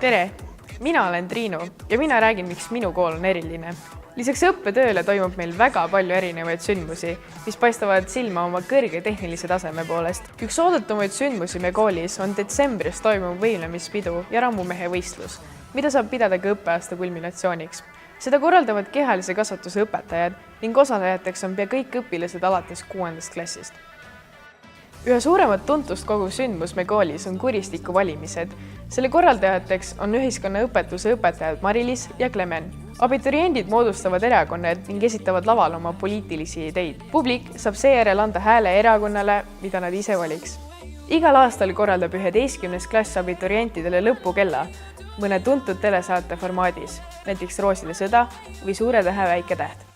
Tere! Mina olen Triinu ja mina räägin, miks minu kool on eriline. Lisaks õppetööle toimub meil väga palju erinevaid sündmusi, mis paistavad silma oma kõrge tehnilise taseme poolest. Üks oodatumaid sündmusi me koolis on detsembris toimuv võimlemispidu ja rammumehe võistlus, mida saab pidada ka õppeaasta kulminatsiooniks. Seda korraldavad kehalise kasvatuse õpetajad ning osalejateks on pea kõik õpilased alates 6. klassist. Ühe suuremat tuntust kogu sündmus me koolis on kuristiku valimised. Selle korraldajateks on ühiskonnaõpetuse õpetajad Mari-Liis ja Klemen. Abituriendid moodustavad erakonnad ning esitavad laval oma poliitilisi ideid. Publik saab seejärel anda hääle erakonnale, mida nad ise valiks. Igal aastal korraldab 11. klass abiturientidele lõpukella mõne tuntud telesaate formaadis, näiteks Roosile sõda või Suure tähe väike täht.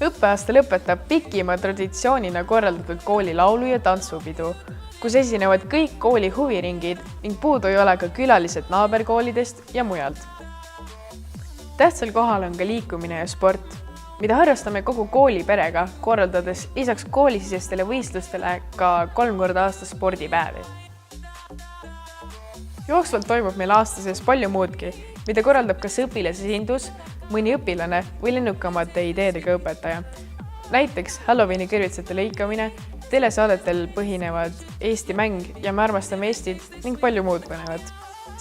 Õppeaasta lõpetab pikima traditsioonina korraldatud kooli laulu- ja tantsupidu, kus esinevad kõik kooli huviringid ning puudu ei ole ka külalised naaberkoolidest ja mujalt. Tähtsal kohal on ka liikumine ja sport, mida harrastame kogu kooli perega, korraldades lisaks koolisisestele võistlustele ka 3 korda aastas spordipäevi. Jooksvalt toimub meil aasta sees palju muudki, mida korraldab kas õpilasesindus, mõni õpilane või lennukamate ideedega õpetaja. Näiteks Halloweeni kõrvitsate lõikamine, telesaadetel põhinevad Eesti mäng ja me armastame Eestit ning palju muud põnevat.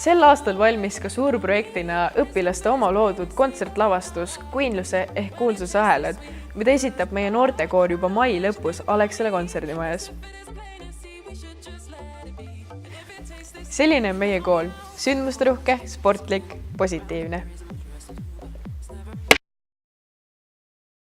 Sel aastal valmis ka suurprojektina õpilaste oma loodud kontsertlavastus Queenluse ehk kuulsuse ahelad, mida esitab meie noortekoor juba mai lõpus Alexela kontserdimajas. Selline on meie kool, sündmusteruhke, sportlik, positiivne.